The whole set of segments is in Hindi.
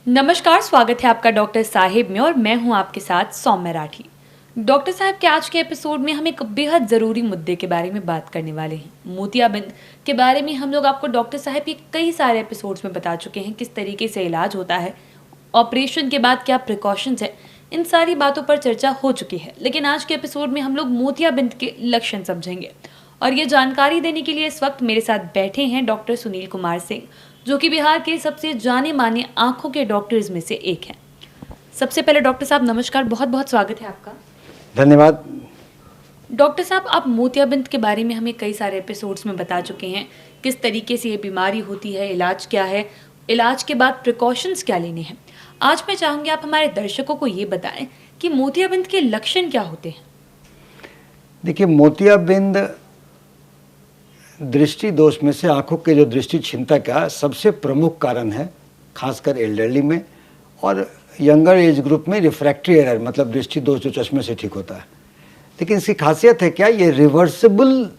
नमस्कार, स्वागत है आपका डॉक्टर साहिब में और मैं हूं आपके साथ सौम्य राठी। डॉक्टर साहब के आज के एपिसोड में हम एक बेहद ज़रूरी मुद्दे के बारे में बात करने वाले हैं। मोतियाबिंद के बारे में हम लोग आपको डॉक्टर साहब के कई सारे एपिसोड्स में बता चुके हैं, किस तरीके से इलाज होता है, ऑपरेशन के बाद क्या प्रिकॉशंस है, इन सारी बातों पर चर्चा हो चुकी है। लेकिन आज के एपिसोड में हम लोग मोतियाबिंद के लक्षण समझेंगे और ये जानकारी देने के लिए इस वक्त मेरे साथ बैठे हैं डॉक्टर सुनील कुमार सिंह, जो कि बिहार के सबसे जाने माने आंखों के डॉक्टर्स में से एक हैं। सबसे पहले डॉक्टर साहब नमस्कार, बहुत बहुत स्वागत है आपका। धन्यवाद। डॉक्टर साहब, आप मोतियाबिंद के बारे में हमें कई सारे एपिसोड्स में बता चुके हैं, किस तरीके से ये बीमारी होती है, इलाज क्या है, इलाज के बाद प्रिकॉशंस क्या लेने हैं। आज मैं चाहूँगी आप हमारे दर्शकों को ये बताएं कि मोतियाबिंद के लक्षण क्या होते हैं। देखिए, मोतियाबिंद दृष्टि दोष में से आंखों के जो दृष्टि क्षीणता का सबसे प्रमुख कारण है, खासकर एल्डरली में और यंगर एज ग्रुप में रिफ्रैक्टरी एरर, मतलब दृष्टि दोष जो चश्मे से ठीक होता है। लेकिन इसकी खासियत है क्या, ये रिवर्सिबल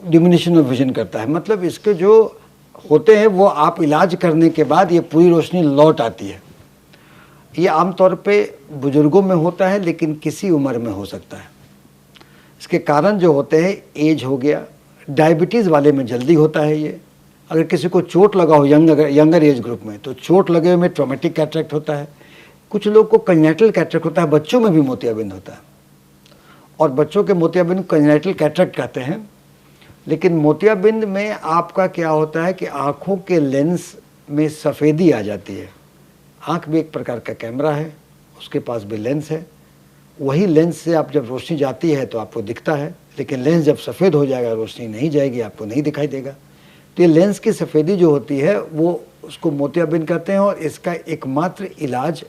डिमिनिशन ऑफ विजन करता है। मतलब इसके जो होते हैं वो आप इलाज करने के बाद ये पूरी रोशनी लौट आती है। ये आमतौर पे बुजुर्गों में होता है, लेकिन किसी उम्र में हो सकता है। इसके कारण जो होते हैं, एज हो गया, डायबिटीज़ वाले में जल्दी होता है ये। अगर किसी को चोट लगा हो यंगर एज ग्रुप में, तो चोट लगे हुए में ट्रॉमेटिक कैटरेक्ट होता है। कुछ लोग को कंजेनिटल कैटरेक्ट होता है, बच्चों में भी मोतियाबिंद होता है और बच्चों के मोतियाबिंद कंजेनिटल कैटरेक्ट कहते हैं। लेकिन मोतियाबिंद में आपका क्या होता है कि आँखों के लेंस में सफ़ेदी आ जाती है। आँख भी एक प्रकार का कैमरा है, उसके पास भी लेंस है। वही लेंस से आप जब रोशनी जाती है तो आपको दिखता है, लेकिन लेंस जब सफ़ेद हो जाएगा, रोशनी नहीं जाएगी, आपको नहीं दिखाई देगा। तो ये लेंस की सफ़ेदी जो होती है वो उसको मोतियाबिंद कहते हैं और इसका एकमात्र इलाज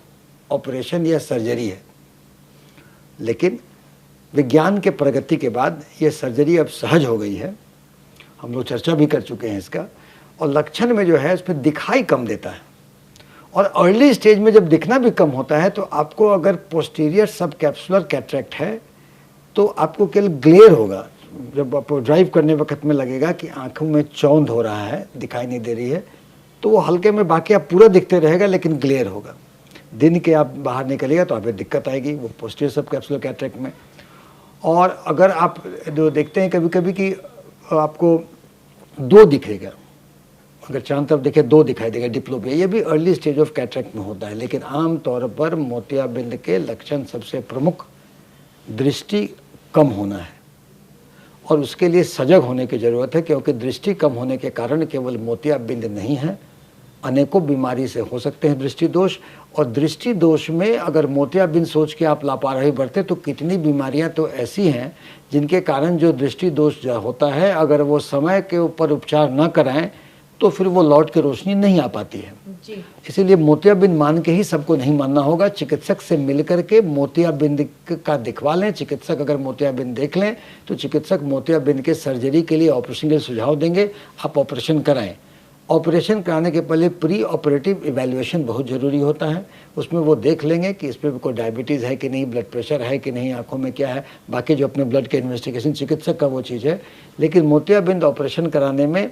ऑपरेशन या सर्जरी है। लेकिन विज्ञान के प्रगति के बाद ये सर्जरी अब सहज हो गई है, हम लोग चर्चा भी कर चुके हैं इसका। और लक्षण में जो है उसमें दिखाई कम देता है और अर्ली स्टेज में जब दिखना भी कम होता है तो आपको अगर पोस्टीरियर सब कैप्सुलर कैटरेक्ट है तो आपको केवल ग्लेयर होगा। जब आप ड्राइव करने वक्त में लगेगा कि आंखों में चौंध हो रहा है, दिखाई नहीं दे रही है, तो वो हल्के में, बाकी आप पूरा दिखते रहेगा लेकिन ग्लेयर होगा। दिन के आप बाहर निकलेगा तो आपको दिक्कत आएगी वो पोस्टीरियर सब कैप्सुलर कैटरेक्ट में। और अगर आप जो देखते हैं कभी कभी कि आपको दो दिखेगा, अगर चांद तरफ देखे दो दिखाई देगा, डिप्लोपिया, ये भी अर्ली स्टेज ऑफ कैटरेक्ट में होता है। लेकिन आम तौर पर मोतियाबिंद के लक्षण सबसे प्रमुख दृष्टि कम होना है और उसके लिए सजग होने की ज़रूरत है, क्योंकि दृष्टि कम होने के कारण केवल मोतियाबिंद नहीं है, अनेकों बीमारी से हो सकते हैं दृष्टि दोष। और दृष्टि दोष में अगर मोतियाबिंद सोच के आप लापरवाही बरते तो कितनी बीमारियां तो ऐसी हैं जिनके कारण जो दृष्टि दोष होता है, अगर वो समय के ऊपर उपचार न कराएं तो फिर वो लौट के रोशनी नहीं आ पाती है जी। इसीलिए मोतियाबिंद मान के ही सबको नहीं मानना होगा, चिकित्सक से मिलकर के मोतियाबिंद का दिखवा लें। चिकित्सक अगर मोतियाबिंद देख लें तो चिकित्सक मोतियाबिंद के सर्जरी के लिए ऑपरेशन के सुझाव देंगे, आप ऑपरेशन कराएं। ऑपरेशन कराने के पहले प्री ऑपरेटिव इवैल्यूएशन बहुत ज़रूरी होता है। उसमें वो देख लेंगे कि इस पर कोई डायबिटीज़ है कि नहीं, ब्लड प्रेशर है कि नहीं, आंखों में क्या है, बाकी जो अपने ब्लड के इन्वेस्टिगेशन चिकित्सक का वो चीज़ है। लेकिन मोतियाबिंद ऑपरेशन कराने में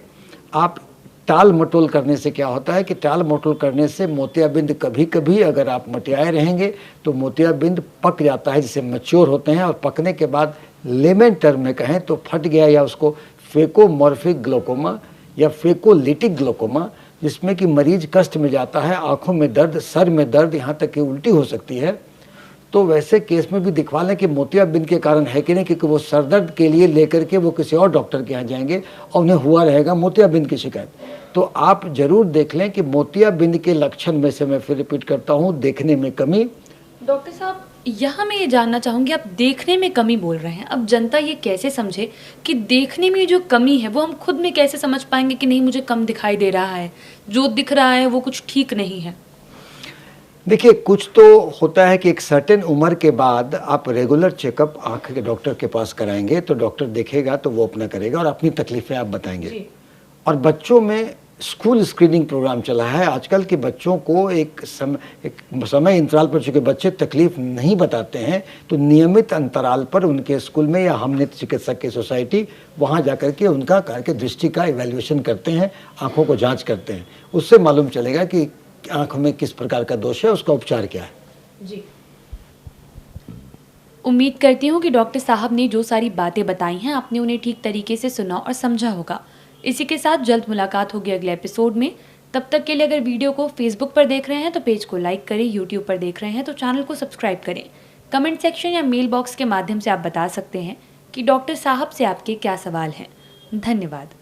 आप टाल मटोल करने से क्या होता है कि टाल मटोल करने से मोतियाबिंद कभी कभी अगर आप मटियाए रहेंगे तो मोतियाबिंद पक जाता है, जिसे मैच्योर होते हैं, और पकने के बाद लेमन टर्म में कहें तो फट गया, या उसको फेकोमॉर्फिक ग्लोकोमा या फेकोलिटिक ग्लोकोमा, जिसमें कि मरीज कष्ट में जाता है, आंखों में दर्द, सर में दर्द, यहाँ तक कि उल्टी हो सकती है। तो वैसे केस में भी दिखवा लें कि मोतियाबिंद के कारण है कि नहीं, क्योंकि वो सर दर्द के लिए लेकर के वो किसी और डॉक्टर के यहाँ जाएंगे और उन्हें हुआ रहेगा मोतियाबिंद की शिकायत। तो आप जरूर देख लें कि मोतियाबिंद के लक्षण में से, मैं फिर रिपीट करता हूँ, देखने में कमी। डॉक्टर साहब, यहाँ मैं ये जानना चाहूँगी, आप देखने में कमी बोल रहे हैं, अब जनता ये कैसे समझे कि देखने में जो कमी है वो हम खुद में कैसे समझ पाएंगे कि नहीं मुझे कम दिखाई दे रहा है, जो दिख रहा है वो कुछ ठीक नहीं है। देखिए, कुछ तो होता है कि एक सर्टेन उम्र के बाद आप रेगुलर चेकअप आँख के डॉक्टर के पास कराएंगे तो डॉक्टर देखेगा तो वो अपना करेगा और अपनी तकलीफ़ें आप बताएंगे। और बच्चों में स्कूल स्क्रीनिंग प्रोग्राम चला है आजकल के बच्चों को एक समय अंतराल पर, चूँकि बच्चे तकलीफ नहीं बताते हैं तो नियमित अंतराल पर उनके स्कूल में या हम नेत्र चिकित्सक की सोसाइटी वहाँ जाकर के उनका करके दृष्टि का इवैल्यूएशन करते हैं, आँखों को जांच करते हैं। उससे मालूम चलेगा कि आँखों में किस प्रकार का दोष है, उसका उपचार क्या है। जी, उम्मीद करती हूँ कि डॉक्टर साहब ने जो सारी बातें बताई हैं आपने उन्हें ठीक तरीके से सुना और समझा होगा। इसी के साथ जल्द मुलाकात होगी अगले एपिसोड में। तब तक के लिए अगर वीडियो को फेसबुक पर देख रहे हैं तो पेज को लाइक करें, यूट्यूब पर देख रहे हैं तो चैनल को सब्सक्राइब करें। कमेंट सेक्शन या मेल बॉक्स के माध्यम से आप बता सकते हैं कि डॉक्टर साहब से आपके क्या सवाल हैं। धन्यवाद।